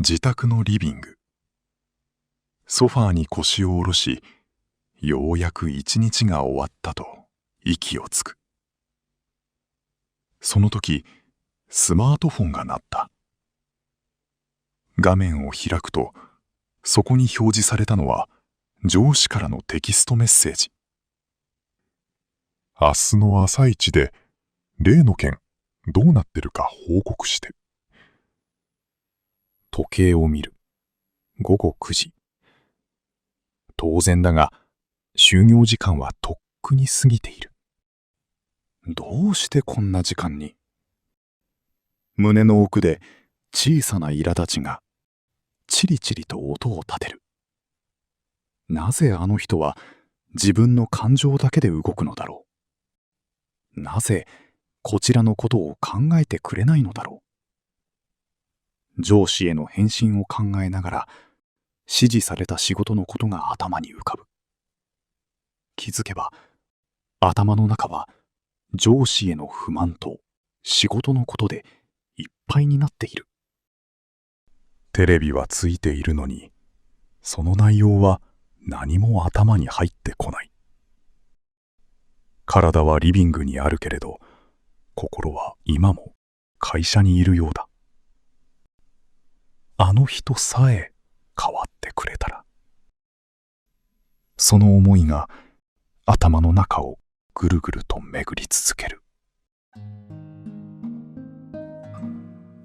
自宅のリビング。ソファーに腰を下ろし、ようやく一日が終わったと息をつく。その時、スマートフォンが鳴った。画面を開くと、そこに表示されたのは上司からのテキストメッセージ。明日の朝一で例の件どうなってるか報告して。時計を見る。午後9時。当然だが、就業時間はとっくに過ぎている。どうしてこんな時間に？胸の奥で小さな苛立ちがチリチリと音を立てる。なぜあの人は自分の感情だけで動くのだろう。なぜこちらのことを考えてくれないのだろう。上司への返信を考えながら指示された仕事のことが頭に浮かぶ。気づけば頭の中は上司への不満と仕事のことでいっぱいになっている。テレビはついているのに、その内容は何も頭に入ってこない。体はリビングにあるけれど、心は今も会社にいるようだ。あの人さえ変わってくれたら。その思いが頭の中をぐるぐると巡り続ける。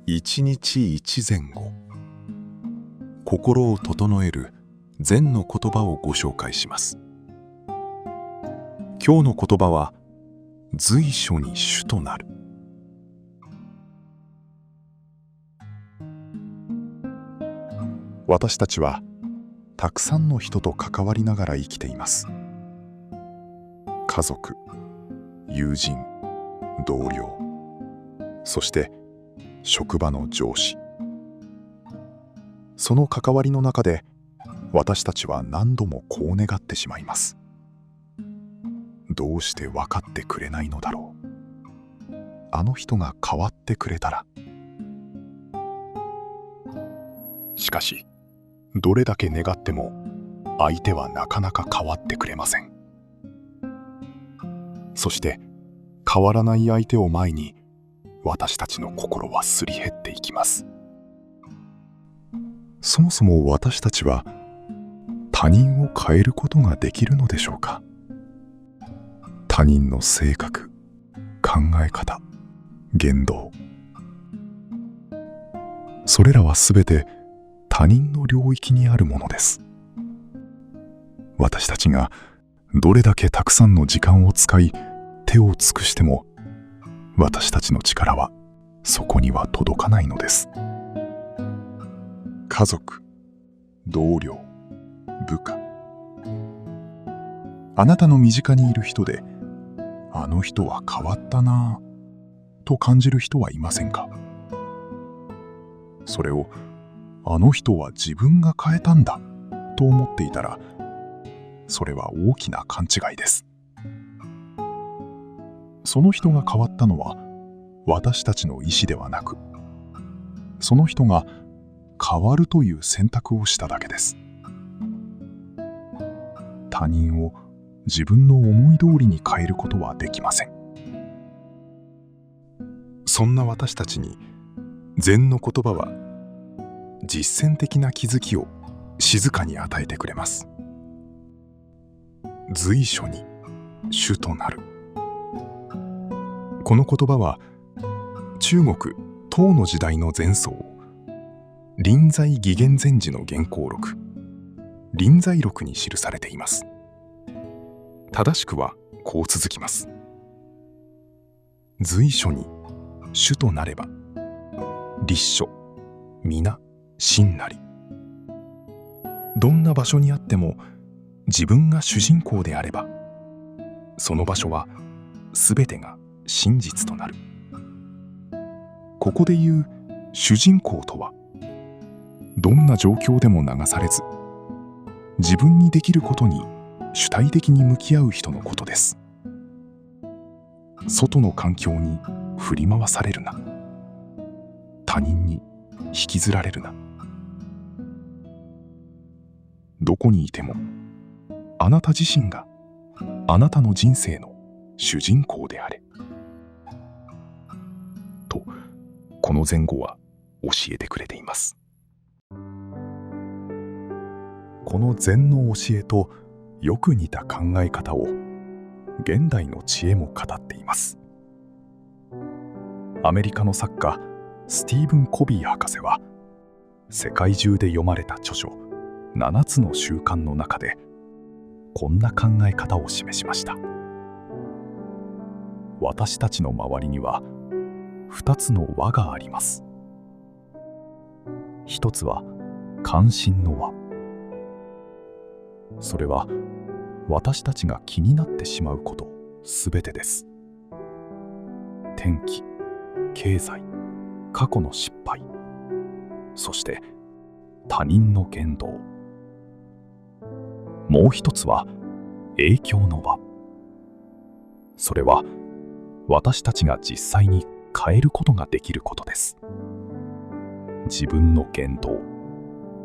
一日一前後。心を整える禅の言葉をご紹介します。今日の言葉は随所に主となる。私たちはたくさんの人と関わりながら生きています。家族、友人、同僚、そして職場の上司。その関わりの中で私たちは何度もこう願ってしまいます。どうして分かってくれないのだろう。あの人が変わってくれたら。しかしどれだけ願っても相手はなかなか変わってくれません。そして変わらない相手を前に私たちの心はすり減っていきます。そもそも私たちは他人を変えることができるのでしょうか。他人の性格、考え方、言動、それらはすべて他人の領域にあるものです。私たちがどれだけたくさんの時間を使い手を尽くしても、私たちの力はそこには届かないのです。家族、同僚、部下、あなたの身近にいる人で、あの人は変わったなぁと感じる人はいませんか？それをあの人は自分が変えたんだと思っていたら、それは大きな勘違いです。その人が変わったのは私たちの意思ではなく、その人が変わるという選択をしただけです。他人を自分の思い通りに変えることはできません。そんな私たちに禅の言葉は実践的な気づきを静かに与えてくれます。随所に主となる。この言葉は中国唐の時代の禅僧臨済義元禅師の原稿録臨済録に記されています。正しくはこう続きます。随所に主となれば立所皆真なり。どんな場所にあっても自分が主人公であれば、その場所はすべてが真実となる。ここで言う主人公とは、どんな状況でも流されず、自分にできることに主体的に向き合う人のことです。外の環境に振り回されるな。他人に引きずられるな。どこにいてもあなた自身があなたの人生の主人公であれと、この前後は教えてくれています。この禅の教えとよく似た考え方を現代の知恵も語っています。アメリカの作家スティーブン・コビー博士は世界中で読まれた著書7つの習慣の中でこんな考え方を示しました。私たちの周りには2つの輪があります。一つは関心の輪。それは私たちが気になってしまうことすべてです。天気、経済、過去の失敗、そして他人の言動。もう一つは影響の輪。それは私たちが実際に変えることができることです。自分の言動、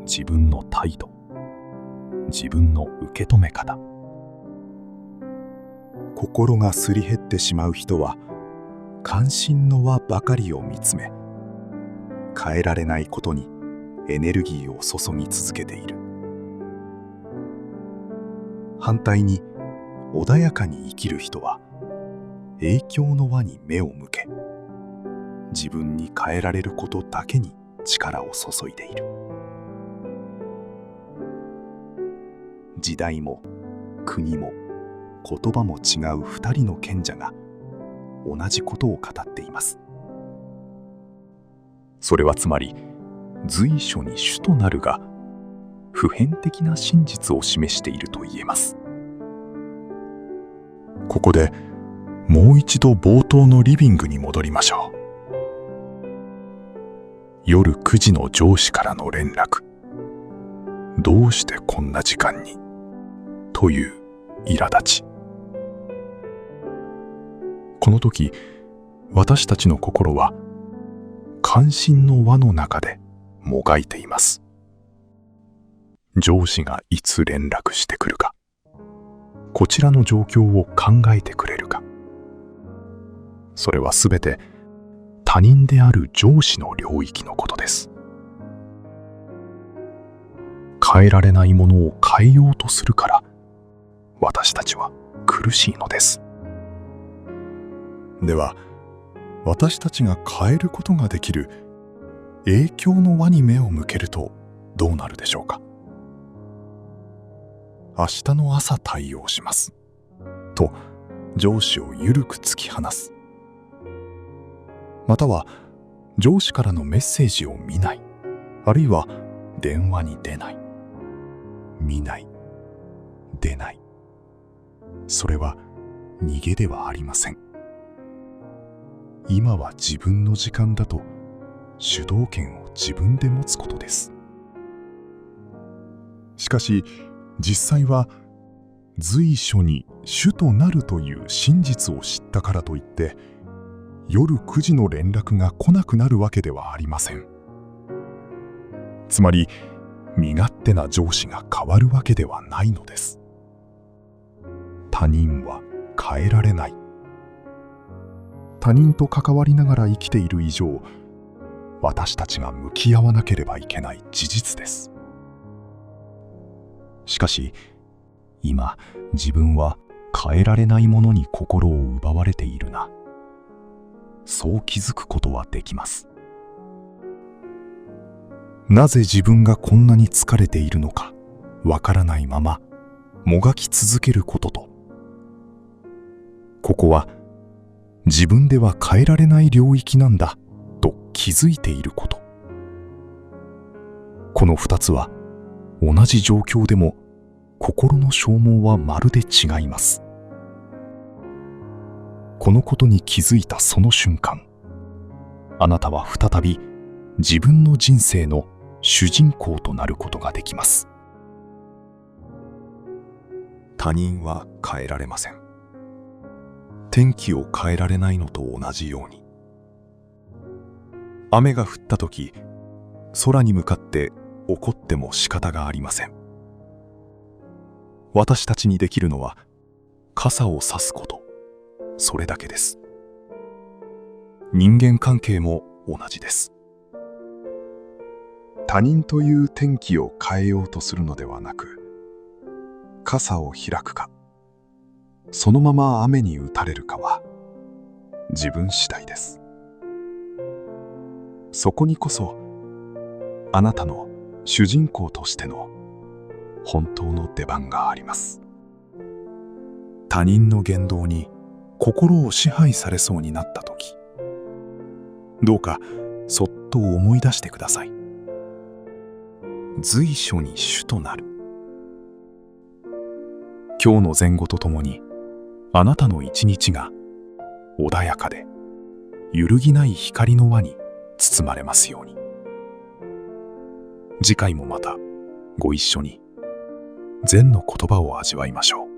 自分の態度、自分の受け止め方。心がすり減ってしまう人は関心の輪ばかりを見つめ、変えられないことにエネルギーを注ぎ続けている。反対に穏やかに生きる人は影響の輪に目を向け、自分に変えられることだけに力を注いでいる。時代も国も言葉も違う2人の賢者が同じことを語っています。それはつまり随所に主となるが普遍的な真実を示していると言えます。ここでもう一度冒頭のリビングに戻りましょう。夜9時の上司からの連絡。どうしてこんな時間にという苛立ち。この時、私たちの心は関心の輪の中でもがいています。上司がいつ連絡してくるか、こちらの状況を考えてくれるか。それはすべて他人である上司の領域のことです。変えられないものを変えようとするから私たちは苦しいのです。では、私たちが変えることができる影響の輪に目を向けるとどうなるでしょうか。明日の朝対応しますと上司をゆるく突き放す。または上司からのメッセージを見ない、あるいは電話に出ない、見ない、出ない。それは逃げではありません。今は自分の時間だと主導権を自分で持つことです。しかし実際は随所に主となるという真実を知ったからといって夜9時の連絡が来なくなるわけではありません。つまり身勝手な上司が変わるわけではないのです。他人は変えられない。他人と関わりながら生きている以上、私たちが向き合わなければいけない事実です。しかし、今自分は変えられないものに心を奪われているな。そう気づくことはできます。なぜ自分がこんなに疲れているのかわからないままもがき続けることと、ここは自分では変えられない領域なんだと気づいていること。この2つは同じ状況でも心の消耗はまるで違います。このことに気づいたその瞬間、あなたは再び自分の人生の主人公となることができます。他人は変えられません。天気を変えられないのと同じように、雨が降った時、空に向かって怒っても仕方がありません。私たちにできるのは傘を差すこと、それだけです。人間関係も同じです。他人という天気を変えようとするのではなく、傘を開くか、そのまま雨に打たれるかは自分次第です。そこにこそあなたの主人公としての本当の出番があります。他人の言動に心を支配されそうになったとき、どうかそっと思い出してください。随所に主となる。今日の前後とともにあなたの一日が穏やかで揺るぎない光の輪に包まれますように。次回もまたご一緒に禅の言葉を味わいましょう。